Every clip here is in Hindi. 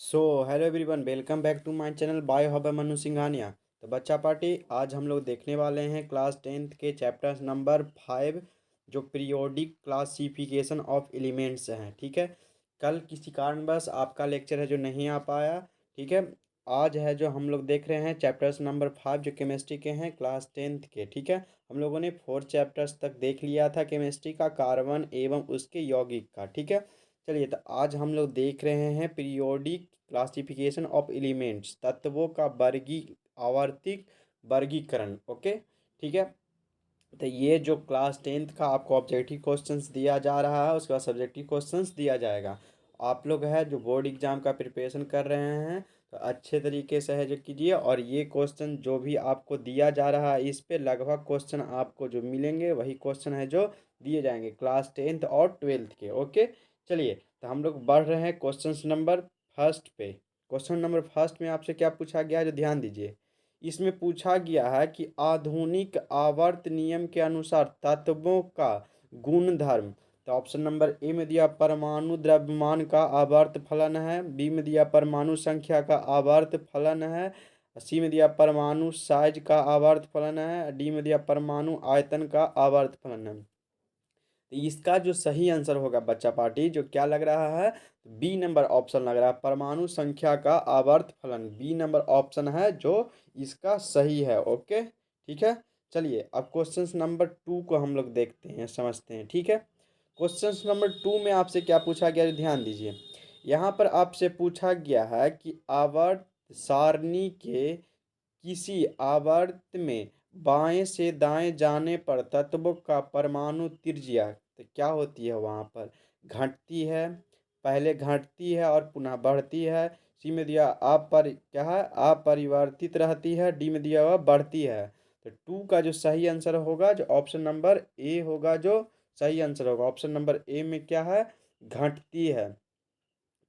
So hello everyone, welcome back to my channel by hobby Manu Singhania. तो बच्चा पार्टी, आज हम लोग देखने वाले हैं क्लास 10th के चैप्टर नंबर 5, जो पीरियोडिक क्लासिफिकेशन ऑफ एलिमेंट्स हैं। ठीक है, कल किसी कारणवश आपका लेक्चर है जो नहीं आ पाया। ठीक है, आज है जो हम लोग देख रहे हैं चैप्टर्स नंबर 5 जो केमिस्ट्री के हैं क्लास 10th के। ठीक है, हम लोगों ने 4 चैप्टर्स तक देख लिया था केमिस्ट्री का, कार्बन एवं उसके यौगिक का। ठीक है, चलिए तो आज हम लोग देख रहे हैं पीरियोडिक क्लासिफिकेशन ऑफ एलिमेंट्स, तत्वों का आवर्तिक वर्गीकरण। ओके, ठीक है। तो ये जो क्लास 10th का आपको ऑब्जेक्टिव क्वेश्चंस दिया जा रहा है, उसके बाद सब्जेक्टिव क्वेश्चंस दिया जाएगा। आप लोग है जो बोर्ड एग्जाम का प्रिपरेशन कर रहे हैं, तो अच्छे तरीके से है जो कीजिए। और ये क्वेश्चन जो भी आपको दिया जा रहा है, इस पे लगभग क्वेश्चन आपको जो मिलेंगे वही क्वेश्चन है जो दिए जाएंगे क्लास 10th और 12th के। ओके, चलिए तो हम लोग बढ़ रहे हैं क्वेश्चन नंबर फर्स्ट पे। क्वेश्चन नंबर फर्स्ट में आपसे क्या पूछा गया है, जो ध्यान दीजिए। इसमें पूछा गया है कि आधुनिक आवर्त नियम के अनुसार तत्वों का गुणधर्म। तो ऑप्शन नंबर ए में दिया परमाणु द्रव्यमान का आवर्त फलन है, बी में दिया परमाणु संख्या का आवर्त फलन है, सी में दिया परमाणु साइज का आवर्त फलन है, डी में दिया परमाणु आयतन का आवर्त फलन है। तो इसका जो सही आंसर होगा बच्चा पार्टी, जो क्या लग रहा है, बी नंबर ऑप्शन लग रहा है, परमाणु संख्या का आवर्त फलन। बी नंबर ऑप्शन है जो इसका सही है। ओके, ठीक है। चलिए अब क्वेश्चन नंबर 2 को हम लोग देखते हैं, समझते हैं। ठीक है, क्वेश्चन नंबर 2 में आपसे क्या पूछा गया है, ध्यान दीजिए। यहाँ पर आपसे पूछा गया है कि आवर्त सारणी के किसी आवर्त में बाएं से दाएं जाने पर तत्वों का परमाणु त्रिज्या तो क्या होती है, वहाँ पर घटती है, पहले घटती है और पुनः बढ़ती है। सी में दिया क्या है, अपरिवर्तित रहती है। डी में दिया हुआ बढ़ती है। तो 2 का जो सही आंसर होगा, जो ऑप्शन नंबर ए होगा, जो सही आंसर होगा ऑप्शन नंबर ए में क्या है, घटती है।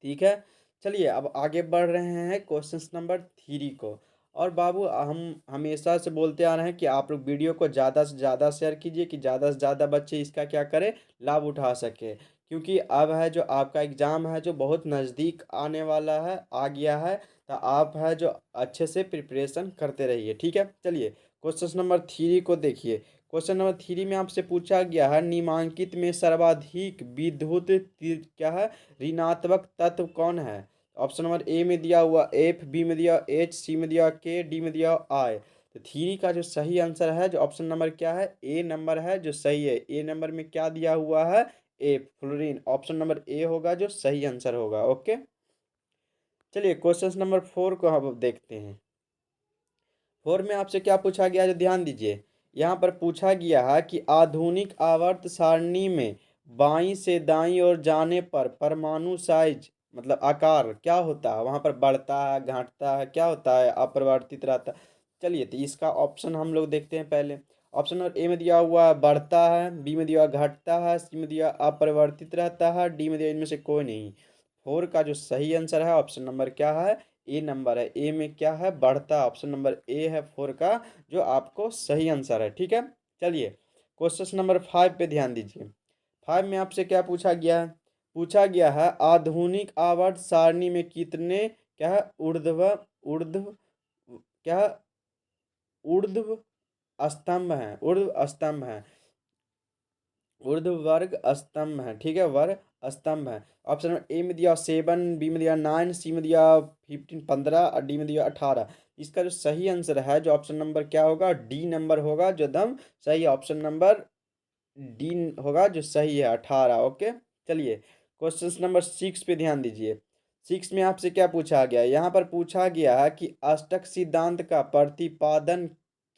ठीक है, चलिए अब आगे बढ़ रहे हैं क्वेश्चन नंबर 3 को। और बाबू, हम हमेशा से बोलते आ रहे हैं कि आप लोग वीडियो को ज़्यादा से ज़्यादा शेयर कीजिए कि ज़्यादा से ज़्यादा बच्चे इसका क्या करें, लाभ उठा सके। क्योंकि अब है जो आपका एग्ज़ाम है जो बहुत नज़दीक आने वाला है, आ गया है। तो आप है जो अच्छे से प्रिपरेशन करते रहिए। ठीक है, चलिए क्वेश्चन नंबर 3 को देखिए। क्वेश्चन नंबर 3 में आपसे पूछा गया है, निम्नलिखित में सर्वाधिक विद्युत क्या है, ऋणात्मक तत्व कौन है। ऑप्शन नंबर ए में दिया हुआ एफ, बी में दिया एच, सी में दिया के, डी में दिया आई। तो 3 का जो सही आंसर है, जो ऑप्शन नंबर क्या है, ए नंबर है जो सही है। ए नंबर में क्या दिया हुआ है, F, fluorine. Option number A होगा जो सही आंसर होगा। ओके, चलिए क्वेश्चन नंबर 4 को हम अब देखते हैं। 4 में आपसे क्या पूछा गया है, जो ध्यान दीजिए। यहाँ पर पूछा गया है कि आधुनिक आवर्त सारणी में बाईं से दाईं ओर जाने पर परमाणु साइज मतलब आकार क्या होता है, वहाँ पर बढ़ता है, घटता है, क्या होता है, अपरिवर्तित रहता है। चलिए तो इसका ऑप्शन हम लोग देखते हैं पहले। ऑप्शन नंबर ए में दिया हुआ है बढ़ता है, बी में दिया हुआ घटता है, सी में दिया अपरिवर्तित रहता है, डी में दिया इनमें से कोई नहीं। 4 का जो सही आंसर है ऑप्शन नंबर क्या है, ए नंबर है। ए में क्या है, बढ़ता। ऑप्शन नंबर ए है 4 का जो आपको सही आंसर है। ठीक है, चलिए क्वेश्चन नंबर 5 पे ध्यान दीजिए। 5 में आपसे क्या पूछा गया है, पूछा गया है आधुनिक आवर्त सारणी में कितने क्या है, ऊर्ध्व क्या है, ऊर्ध्व स्तंभ हैं, ऊर्ध्व स्तंभ हैं, ऊर्ध्व वर्ग स्तंभ है। ठीक है, वर्ग स्तंभ है। ऑप्शन नंबर ए में दिया 7, बी में दिया 9, सी में दिया 15 15 और डी में दिया 18। इसका जो सही आंसर है, जो ऑप्शन नंबर क्या होगा, डी नंबर होगा जो दम सही है। ऑप्शन नंबर डी होगा जो सही है, 18। ओके, चलिए क्वेश्चन नंबर 6 पे ध्यान दीजिए। 6 में आपसे क्या पूछा गया है, यहाँ पर पूछा गया है कि अष्टक सिद्धांत का प्रतिपादन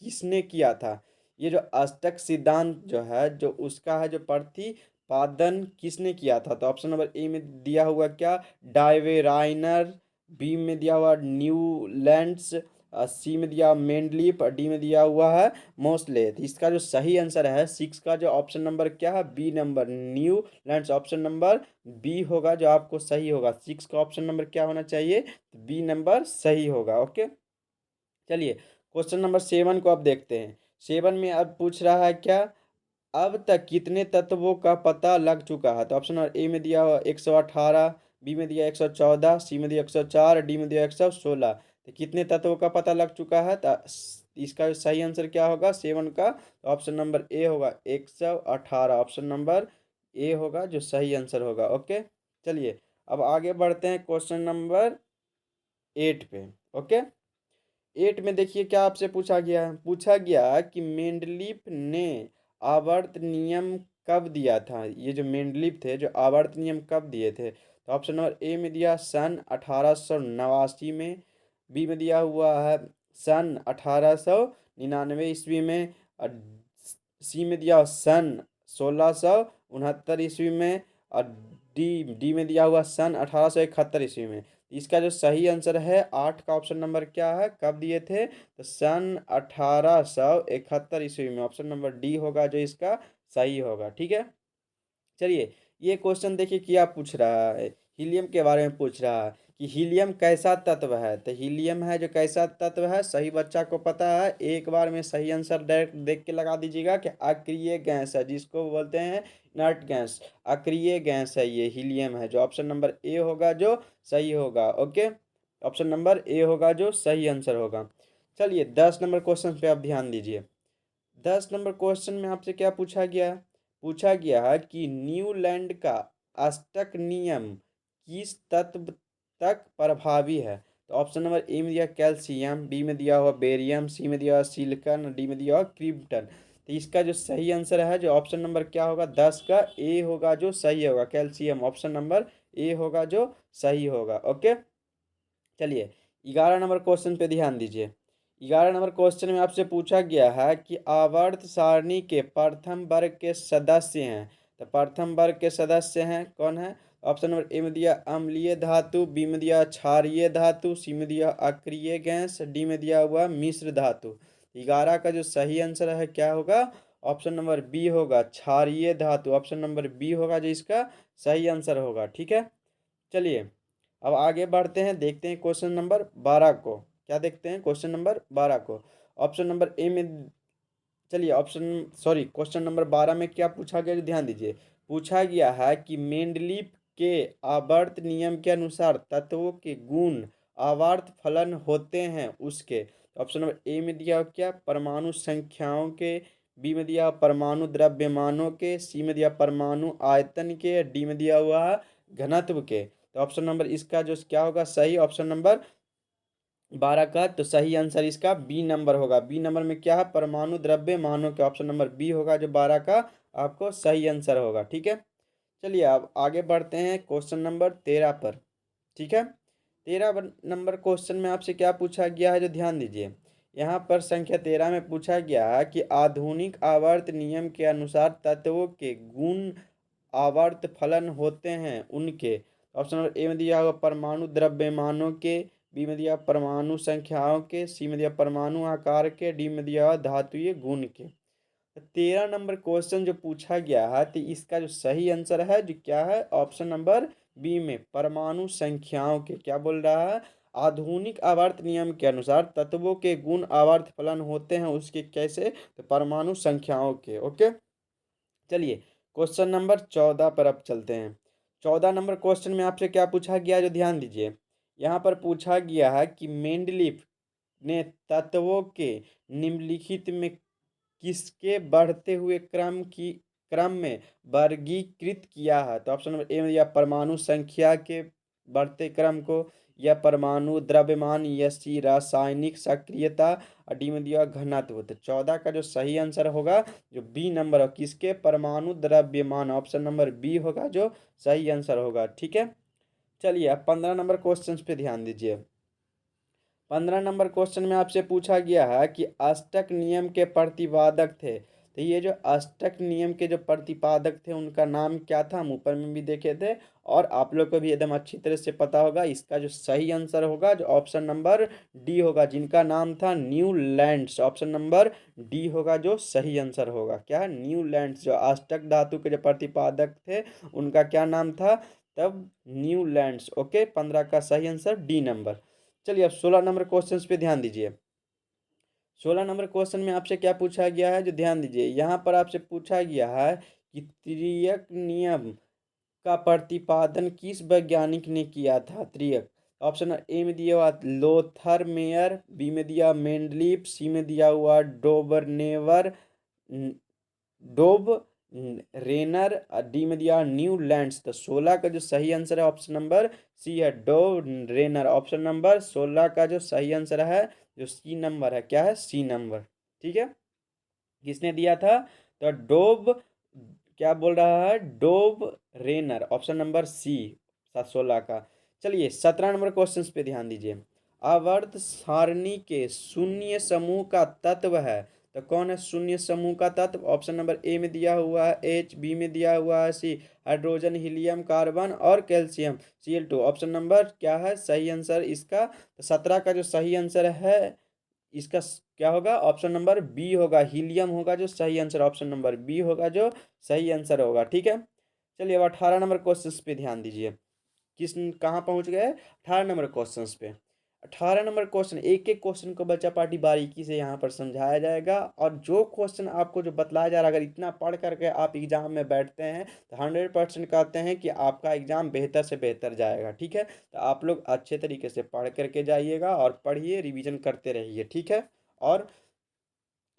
किसने किया था। ये जो अष्टक सिद्धांत जो है, जो उसका है जो प्रतिपादन किसने किया था। तो ऑप्शन नंबर ए में दिया हुआ क्या, डाइवेराइनर, बी में दिया हुआ न्यूलैंड्स, सी में दिया मेंडलीफ और डी में दिया हुआ है मोस्ले। तो इसका जो सही आंसर है 6 का, जो ऑप्शन नंबर क्या है, B number Newlands. Option number B होगा जो आपको सही होगा। 6 का ऑप्शन नंबर क्या होना चाहिए, बी नंबर सही होगा। ओके, चलिए क्वेश्चन नंबर 7 को अब देखते हैं। 7 में अब पूछ रहा है क्या, अब तक कितने तत्वों का पता लग चुका है। तो ऑप्शन नंबर ए में दिया हुआ 118, बी में दिया 114, सी में दिया 104, डी में दिया 116। तो कितने तत्वों का पता लग चुका है, तो इसका सही आंसर क्या होगा 7 का, तो ऑप्शन नंबर ए होगा 118। ऑप्शन नंबर ए होगा जो सही आंसर होगा। ओके, चलिए अब आगे बढ़ते हैं क्वेश्चन नंबर 8 पे। ओके, 8 में देखिए क्या आपसे पूछा गया है, पूछा गया कि मेंडलीफ ने आवर्त नियम कब दिया था। ये जो मेंडलीफ थे जो आवर्त नियम कब दिए थे, तो ऑप्शन नंबर ए में दिया सन 1889 में, बी में दिया हुआ है सन 1899 ईस्वी में, और सी में दिया सन 1669 ईस्वी में, और डी डी में दिया हुआ सन 1871 ईस्वी में। इसका जो सही आंसर है 8 का ऑप्शन नंबर क्या है, कब दिए थे, तो सन 1871 ईस्वी में। ऑप्शन नंबर डी होगा जो इसका सही होगा। ठीक है, चलिए ये क्वेश्चन देखिए क्या पूछ रहा है, हीलियम के बारे में पूछ रहा है कि हीलियम कैसा तत्व है। तो हीलियम है जो कैसा तत्व है, सही बच्चा को पता है, एक बार में सही आंसर डायरेक्ट देख के लगा दीजिएगा कि अक्रिय गैस है, जिसको बोलते हैं इनर्ट गैस, अक्रिय गैस है ये हीलियम है, जो ऑप्शन नंबर ए होगा जो सही होगा। ओके, ऑप्शन नंबर ए होगा जो सही आंसर होगा। चलिए 10 नंबर क्वेश्चन पे आप ध्यान दीजिए। 10 नंबर क्वेश्चन में आपसे क्या पूछा गया है, पूछा गया है कि न्यूलैंड का अष्टक नियम किस तत्व तक प्रभावी है। तो ऑप्शन नंबर ए में दिया कैल्शियम, बी में दिया हुआ बेरियम, सी में दिया हुआ सिलिकॉन, डी में दिया हुआ क्रिप्टन। तो इसका जो सही आंसर है जो ऑप्शन नंबर क्या होगा 10 का ए होगा जो सही होगा, कैल्शियम। ऑप्शन नंबर ए होगा जो सही होगा। ओके, चलिए 11 नंबर क्वेश्चन पे ध्यान दीजिए। 11 नंबर क्वेश्चन में आपसे पूछा गया है कि आवर्त सारणी के प्रथम वर्ग के सदस्य हैं। तो प्रथम वर्ग के सदस्य हैं कौन है, ऑप्शन नंबर ए में दिया अम्लीय धातु, बी में दिया क्षारीय धातु, सी में दिया अक्रिय गैस, डी में दिया हुआ मिश्र धातु। 11 का जो सही आंसर है क्या होगा, ऑप्शन नंबर बी होगा क्षारीय धातु। ऑप्शन नंबर बी होगा जो इसका सही आंसर होगा। ठीक है, चलिए अब आगे बढ़ते हैं, देखते हैं क्वेश्चन नंबर 12 को। क्या देखते हैं, क्वेश्चन नंबर 12 को। ऑप्शन नंबर ए में, चलिए ऑप्शन सॉरी क्वेश्चन नंबर 12 में क्या पूछा गया ध्यान दीजिए। पूछा गया है कि मेंडलीफ के आवर्त नियम के अनुसार तत्वों के गुण आवर्त फलन होते हैं उसके। ऑप्शन नंबर ए में दिया क्या परमाणु संख्याओं के, बी में दिया परमाणु द्रव्यमानों के, सी में दिया परमाणु आयतन के, डी में दिया हुआ है घनत्व के। तो ऑप्शन नंबर इसका जो क्या होगा सही, ऑप्शन नंबर 12 का तो सही आंसर इसका बी नंबर होगा। बी नंबर में क्या है, परमाणु द्रव्यमानों के। ऑप्शन नंबर बी होगा जो 12 का आपको सही आंसर होगा। ठीक है, चलिए अब आगे बढ़ते हैं क्वेश्चन नंबर 13 पर। ठीक है, 13 नंबर क्वेश्चन में आपसे क्या पूछा गया है जो ध्यान दीजिए। यहाँ पर संख्या 13 में पूछा गया है कि आधुनिक आवर्त नियम के अनुसार तत्वों के गुण आवर्त फलन होते हैं उनके। ऑप्शन नंबर ए में दिया होगा परमाणु द्रव्यमानों के, बी में दिया परमाणु संख्याओं के, सी में दिया परमाणु आकार के, डी में दिया हुआ धातुीय गुण के। 13 नंबर क्वेश्चन जो पूछा गया है तो इसका जो सही आंसर है जो क्या है, ऑप्शन नंबर बी में परमाणु संख्याओं के। क्या बोल रहा है, आधुनिक आवर्त नियम के अनुसार तत्वों के गुण आवर्त फलन होते हैं उसके कैसे, तो परमाणु संख्याओं के। ओके, चलिए क्वेश्चन नंबर 14 पर अब चलते हैं। 14 नंबर क्वेश्चन में आपसे क्या पूछा गया जो ध्यान दीजिए। यहाँ पर पूछा गया है कि मेंडलीफ ने तत्वों के निम्नलिखित में किसके बढ़ते हुए क्रम में वर्गीकृत किया है। तो ऑप्शन नंबर ए में दिया परमाणु संख्या के बढ़ते क्रम को, या परमाणु द्रव्यमान, या सी रासायनिक सक्रियता, और डी में दिया घनत्व। तो 14 का जो सही आंसर होगा जो बी नंबर, किसके, परमाणु द्रव्यमान। ऑप्शन नंबर बी होगा जो सही आंसर होगा। ठीक है, चलिए अब 15 नंबर क्वेश्चन पे ध्यान दीजिए। 15 नंबर क्वेश्चन में आपसे पूछा गया है कि अष्टक नियम के प्रतिपादक थे। तो ये जो अष्टक नियम के जो प्रतिपादक थे उनका नाम क्या था, हम ऊपर में भी देखे थे और आप लोग को भी एकदम अच्छी तरह से पता होगा। इसका जो सही आंसर होगा जो ऑप्शन नंबर डी होगा, जिनका नाम था न्यूलैंड्स। ऑप्शन नंबर डी होगा जो सही आंसर होगा। क्या है, न्यूलैंड्स, जो अष्टक धातु के जो प्रतिपादक थे उनका क्या नाम था, तब न्यूलैंड्स। ओके, 15 का सही आंसर डी नंबर। चलिए अब 16 नंबर क्वेश्चन पे ध्यान दीजिए। 16 नंबर क्वेश्चन में आपसे क्या पूछा गया है जो ध्यान दीजिए। यहाँ पर आपसे पूछा गया है कि तिर्यक नियम का प्रतिपादन किस वैज्ञानिक ने किया था? त्रियक। ऑप्शन ए में दिया हुआ लोथर मेयर, बी में दिया मेंडलीफ, सी में दिया हुआ डोबरनेवर डोब रेनर, डी में दिया न्यूलैंड्स। तो 16 का जो सही आंसर है ऑप्शन नंबर सी है, डोब रेनर। ऑप्शन नंबर 16 का जो सही आंसर है, जो सी नंबर है, क्या है? C number. ठीक है, किसने दिया था? तो डोब, क्या बोल रहा है? डोब रेनर। ऑप्शन नंबर सी 16 का। चलिए 17 नंबर क्वेश्चन पे ध्यान दीजिए। आवर्त सारणी के शून्य समूह का तत्व है, तो कौन है शून्य समूह का तत्व? ऑप्शन नंबर ए में दिया हुआ है एच, बी में दिया हुआ है सी हाइड्रोजन, हीलियम, कार्बन और कैल्शियम Cl2। ऑप्शन नंबर क्या है सही आंसर इसका? तो 17 का जो सही आंसर है इसका क्या होगा? ऑप्शन नंबर बी होगा, हीलियम होगा जो सही आंसर। ऑप्शन नंबर बी होगा जो सही आंसर होगा। ठीक है, चलिए अब 18 नंबर क्वेश्चन पे ध्यान दीजिए। किस कहाँ पहुंच गए? 18 नंबर क्वेश्चन पे। 18 नंबर क्वेश्चन, एक एक क्वेश्चन को बच्चा पार्टी बारीकी से यहाँ पर समझाया जाएगा, और जो क्वेश्चन आपको जो बतलाया जा रहा है, अगर इतना पढ़ करके आप एग्जाम में बैठते हैं तो 100% कहते हैं कि आपका एग्जाम बेहतर से बेहतर जाएगा। ठीक है, तो आप लोग अच्छे तरीके से पढ़ करके जाइएगा और पढ़िए, रिवीजन करते रहिए। ठीक है, और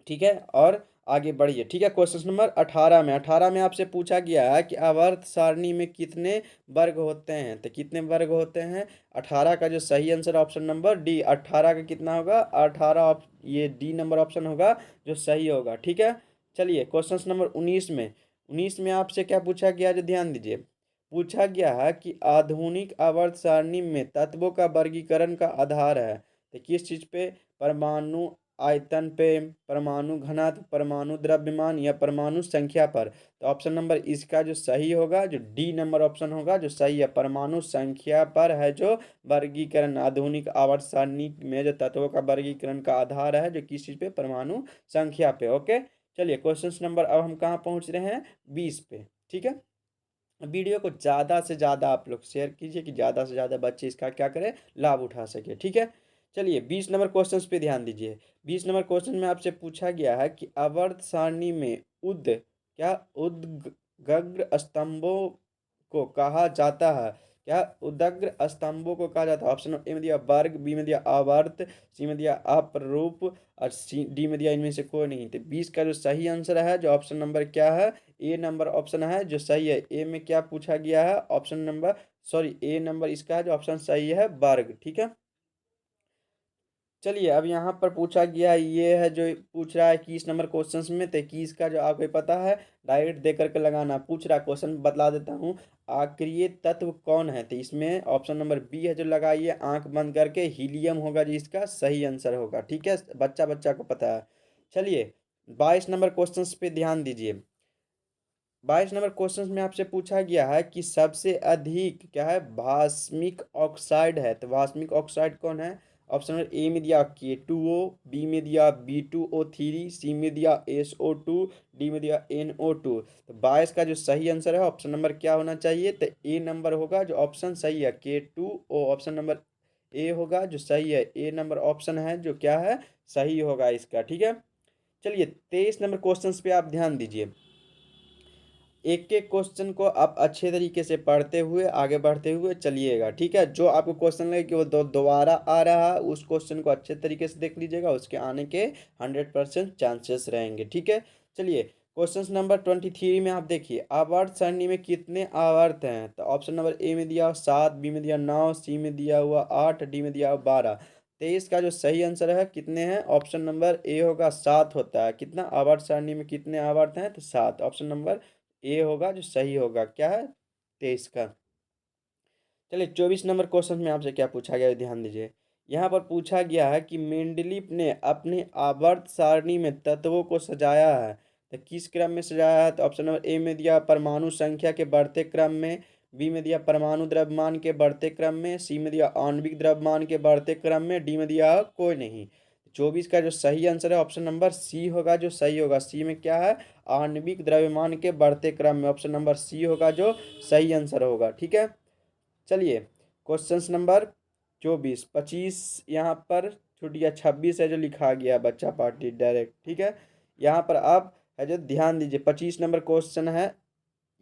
ठीक है, और आगे बढ़िए। ठीक है, क्वेश्चन नंबर 18 में आपसे पूछा गया है कि आवर्त सारणी में कितने वर्ग होते हैं, तो कितने वर्ग होते हैं? 18 का जो सही आंसर ऑप्शन नंबर डी, 18 का कितना होगा? 18, ये डी नंबर ऑप्शन होगा जो सही होगा। ठीक है, चलिए क्वेश्चन नंबर 19 में आपसे क्या पूछा गया, जो ध्यान दीजिए। पूछा गया है कि आधुनिक आवर्त सारणी में तत्वों का वर्गीकरण का आधार है, तो किस चीज पे? परमाणु आयतन पे, परमाणु घनत्व, परमाणु द्रव्यमान या परमाणु संख्या पर। तो ऑप्शन नंबर इसका जो सही होगा, जो डी नंबर ऑप्शन होगा जो सही है, परमाणु संख्या पर है जो वर्गीकरण। आधुनिक आवर्त सारणी में जो तत्वों का वर्गीकरण का आधार है, जो किस चीज पे? परमाणु संख्या पे। ओके, चलिए क्वेश्चन नंबर अब हम कहाँ पहुंच रहे हैं? 20 पे। ठीक है, वीडियो को ज़्यादा से ज़्यादा आप लोग शेयर कीजिए कि ज़्यादा से ज़्यादा बच्चे इसका क्या करें, लाभ उठा सके। ठीक है, चलिए 20 नंबर क्वेश्चन पे ध्यान दीजिए। 20 नंबर क्वेश्चन में आपसे पूछा गया है कि आवर्त सारणी में उद्गग्र स्तंभों को कहा जाता है, क्या उदग्र स्तंभों को कहा जाता है? ऑप्शन ए में दिया वर्ग, बी में दिया आवर्त, सी में दिया अपरूप और सी डी में दिया इनमें से कोई नहीं। तो 20 का जो सही आंसर है, जो ऑप्शन नंबर क्या है? ए नंबर ऑप्शन है जो सही है। ए में क्या पूछा गया है? ऑप्शन नंबर, सॉरी, ए नंबर इसका है जो ऑप्शन सही है, वर्ग। ठीक है, चलिए अब यहाँ पर पूछा गया है, ये है जो पूछ रहा है 21 नंबर क्वेश्चन में। तो 21 का जो आपको पता है, डायरेक्ट दे करके लगाना। पूछ रहा क्वेश्चन बतला देता हूँ, आक्रिय तत्व कौन है? तो इसमें ऑप्शन नंबर बी है जो लगाइए आंख बंद करके, हीलियम होगा जो इसका सही आंसर होगा। ठीक है, बच्चा बच्चा को पता है। चलिए 22 नंबर क्वेश्चन पे ध्यान दीजिए। 22 नंबर क्वेश्चन में आपसे पूछा गया है कि सबसे अधिक क्या है? भास्मिक ऑक्साइड है, तो भास्मिक ऑक्साइड कौन है? ऑप्शन नंबर ए में दिया K2O, बी में दिया B2O3, सी में दिया SO2, डी में दिया NO2। तो 22 का जो सही आंसर है ऑप्शन नंबर क्या होना चाहिए? तो ए नंबर होगा जो ऑप्शन सही है, K2O। ऑप्शन नंबर ए होगा जो सही है, ए नंबर ऑप्शन है जो क्या है? सही होगा इसका। ठीक है, चलिए 23 नंबर क्वेश्चन पे आप ध्यान दीजिए। एक एक क्वेश्चन को आप अच्छे तरीके से पढ़ते हुए आगे बढ़ते हुए चलिएगा। ठीक है, जो आपको क्वेश्चन लगे कि वो दोबारा आ रहा है, उस क्वेश्चन को अच्छे तरीके से देख लीजिएगा, उसके आने के 100% चांसेस रहेंगे। ठीक है, चलिए क्वेश्चन नंबर 23 में आप देखिए, आवर्त सारणी में कितने आवर्त हैं? तो ऑप्शन नंबर ए में दिया 7, बी में दिया 9, सी में दिया हुआ 8, डी में दिया हुआ 12। 23 का जो सही आंसर है कितने हैं? ऑप्शन नंबर ए होगा 7 होता है। कितना आवर्त सारणी में कितने आवर्त हैं? तो 7। ऑप्शन नंबर ए होगा जो सही होगा, क्या है? 23 का। चलिए 24 नंबर क्वेश्चन में आपसे क्या पूछा गया है, ध्यान दीजिए। यहाँ पर पूछा गया है कि मेंडलीफ ने अपने आवर्त सारणी में तत्वों को सजाया है, तो किस क्रम में सजाया है? तो ऑप्शन नंबर ए में दिया परमाणु संख्या के बढ़ते क्रम में, बी में दिया परमाणु द्रव्यमान के बढ़ते क्रम में, सी में दिया आणविक द्रव्यमान के बढ़ते क्रम में, डी में दिया कोई नहीं। 24 का जो सही आंसर है ऑप्शन नंबर सी होगा जो सही होगा। सी में क्या है? आणविक द्रव्यमान के बढ़ते क्रम में। ऑप्शन नंबर सी होगा जो सही आंसर होगा। ठीक है, चलिए क्वेश्चन नंबर 24, 25 यहाँ पर छूट गया, 26 है जो लिखा गया बच्चा पार्टी डायरेक्ट। ठीक है, यहाँ पर आप है जो ध्यान दीजिए, 25 नंबर क्वेश्चन है,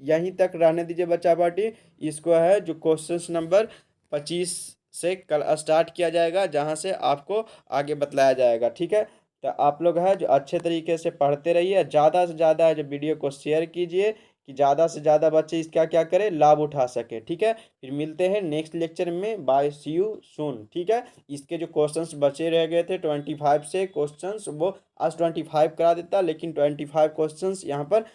यहीं तक रहने दीजिए बच्चा पार्टी। इसको है जो क्वेश्चन नंबर 25 से कल स्टार्ट किया जाएगा, जहाँ से आपको आगे बतलाया जाएगा। ठीक है, तो आप लोग है जो अच्छे तरीके से पढ़ते रहिए, ज़्यादा से ज़्यादा है जो वीडियो को शेयर कीजिए कि ज़्यादा से ज़्यादा बच्चे इसका क्या करें, लाभ उठा सके। ठीक है, फिर मिलते हैं नेक्स्ट लेक्चर में। Bye, see you soon. ठीक है, इसके जो क्वेश्चंस बचे रह गए थे 25 से क्वेश्चंस, वो आज 25 करा देता, लेकिन 25 क्वेश्चंस यहाँ पर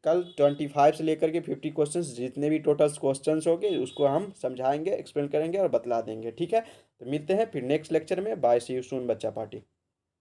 कल 25 से लेकर के 50 क्वेश्चंस जितने भी टोटल क्वेश्चंस होंगे उसको हम समझाएंगे, एक्सप्लेन करेंगे और बतला देंगे। ठीक है, तो मिलते हैं फिर नेक्स्ट लेक्चर में। बाय, सी यू सून बच्चा पार्टी।